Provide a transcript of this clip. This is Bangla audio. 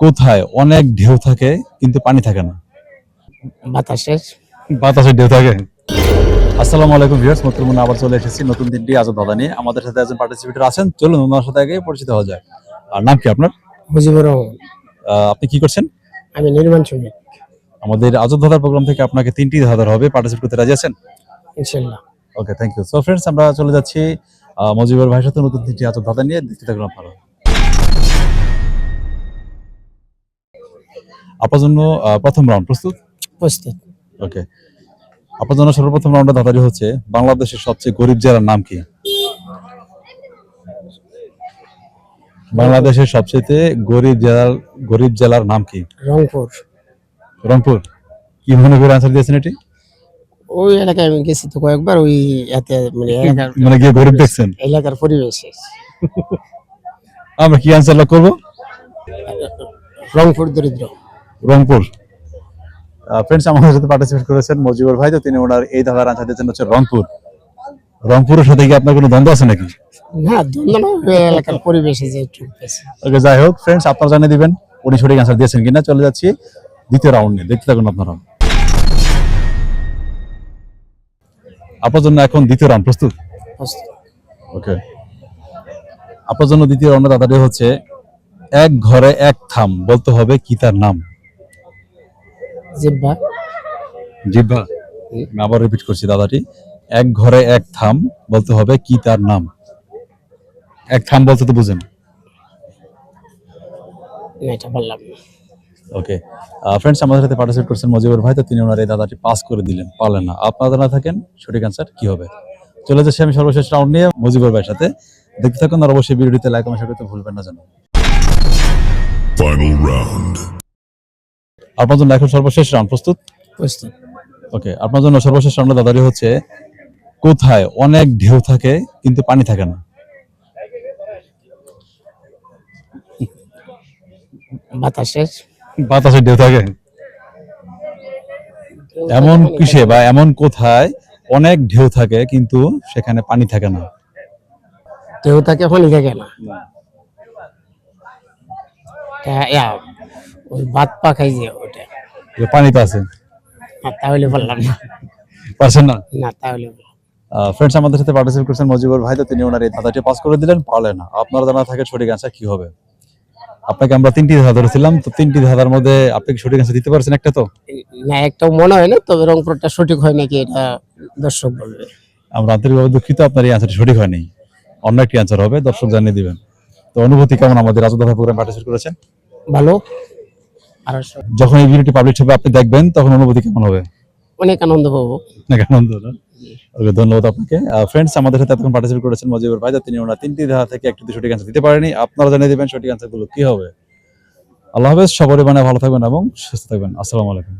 কোথায় অনেক ঢেউ থাকে কিন্তু পানি থাকে না? বাতাসের বাতাসের ঢেউ থাকে। আসসালামু আলাইকুম ভিউয়ার্স, মনে আবার চলে এসেছি নতুন দিনটি আজব দাদা নিয়ে। আমাদের সাথে একজন পার্টিসিপেটর আছেন, চলুন ওনার সাথে আগে পরিচিত হওয়া যায়। আর নাম কি আপনার? মুজিবুর রহমান। আপনি কি করছেন? আমি নির্মাণ শ্রমিক। আমাদের আজব দাদার প্রোগ্রাম থেকে আপনাকে 3টি ধাঁধার হবে, পার্টিসিপেট করতে রাজি আছেন? ইনশাল্লাহ। ওকে, থ্যাংক ইউ। সো ফ্রেন্ডস, আমরা চলে যাচ্ছি মুজিবুর ভাইয়ের সাথে নতুন 3টি আজব দাদা নিয়ে। দেখতে থাকুন আপনারা। আপনার জন্য প্রথম রাউন্ড প্রস্তুত? প্রস্তুত। ওকে, আপনার জন্য সর্বপ্রথম রাউন্ডের ধাঁধাটি হচ্ছে, বাংলাদেশের সবচেয়ে গরিব জেলার নাম কি? বাংলাদেশের সবচেয়ে গরিব জেলার নাম কি? রংপুর। রংপুর। কি মনে করে আনসার দিয়েছেন এটি? ওই এলাকায় আমি গেছি তো কয়েকবার, ওই এতে মানে এলাকার মানে গিয়ে গরিব দেখছেন? এলাকার পরিবেশে আমরা কি আনসার লক করবো? রংপুর দরিদ্র। রংপুর। ফ্রেন্ডস, আমাদের সাথে পার্টিসিপেট করেছেন মজিবুর ভাই, তো তিনি ওনার এই ধাঁধার আনসার দিয়েছেন হচ্ছে রংপুর। রংপুরের সাথে কি আপনার কোনো দ্বন্দ্ব আছে নাকি? না, দ্বন্দ্ব না, ওই এলাকার পরিবেশে যে একটু বেশি। ওকে, যাই হোক ফ্রেন্ডস, আপনারা জানিয়ে দিবেন উনি সঠিক আনসার দিয়েছেন কিনা। চলে যাচ্ছি দ্বিতীয় রাউন্ড নিয়ে, দেখতে থাকুন আপনারা। আপনার জন্য এখন দ্বিতীয় রাউন্ড প্রস্তুত? প্রস্তুত। ওকে, আপনার জন্য দ্বিতীয় রাউন্ডের ধাঁধাটি হচ্ছে, এক ঘরে এক থাম বলতে হবে কি তার নাম? জিব্বা। জিহ্বা। আমি আবার রিপিট করছি দাদাটি, এক ঘরে এক থাম বলতে হবে কি তার নাম? এক থাম বলতে তো বুঝেন। না, এটা বললাম না। ওকে ফ্রেন্ডস, আমাদের সাথে পার্টিসিপেট করছেন মজিবুর ভাই, তো তিনি ওনার এই দাদাটি পাস করে দিলেন, পারলেন না। আপনারা জানা থাকেন সঠিক আনসার কি হবে। চলে যাচ্ছি আমি সর্বশেষ রাউন্ড নিয়ে মজিবুর ভাইয়ের সাথে। দেখতে থাকুন আর অবশ্যই ভিডিওটিতে লাইক কমেন্ট করতে ভুলবেন না যেন। Final round. আপনার জন্য এখন সর্বশেষ রাউন্ড প্রস্তুত? প্রস্তুত। ওকে, আপনার জন্য সর্বশেষ রাউন্ডের দাদাটি হচ্ছে, কোথায় অনেক ঢেউ থাকে কিন্তু পানি থাকে না? বাতাসের বাতাসের ঢেউ থাকে। এমন কিসে বা এমন কোথায় অনেক ঢেউ থাকে কিন্তু সেখানে পানি থাকে না? কেউ তাকে পানি থাকে না। ওই ভাত পাখাই যে ওটা। পানি তো আছে। না, তাহলে বললাম না। পারছেন না? না, তাহলে বললাম। ফ্রেন্ডস, আমাদের সাথে পার্টিসিপেট করছেন মজিবুর ভাই, তো তিনি ওনার এই ধাঁধাটি পাস করে দিলেন, পারলেন না। আপনারা জানা থাকে সঠিক আনসার কি হবে। আপনাকে আমরা 3টি ধাঁধা ধরেছিলাম, তো 3টি ধাঁধার মধ্যে আপনি কি সঠিক আনসার দিতে পারছেন একটা? তো না, একটাও মনে হয় না, তবে রংপুরটা সঠিক হয় নাকি এটা দর্শক বলবে। আমরা আন্তরিকভাবে দুঃখিত, আপনার এই আনসারটি সঠিক হয়নি। অন্য একটি আনসার হবে, দর্শক জানিয়ে দিবেন। তো অনুভূতি কেমন আমাদের আজব দাদা প্রোগ্রাম পার্টিসিপেট করেছেন? ভালো। আর যখন এই ভিডিওটি পাবলিশ হবে আপনি দেখবেন, তখন অনুভূতি কেমন হবে? অনেক আনন্দ পাবো। অনেক আনন্দ না? ওকে, ধন্যবাদ আপনাকে। ফ্রেন্ডস, আমাদের সাথে এতক্ষণ পার্টিসিপেট করেছেন মজিবুর ভাই, তো তিনি ওনার 3টি ধাঁধা থেকে একটি সঠিক আনসার দিতে পারেনি। আপনারা জানিয়ে দিবেন সঠিক আনসারগুলো কি হবে। আল্লাহ হাফেজ, সবারই ভালো থাকবেন এবং সুস্থ থাকবেন। আসসালামু আলাইকুম।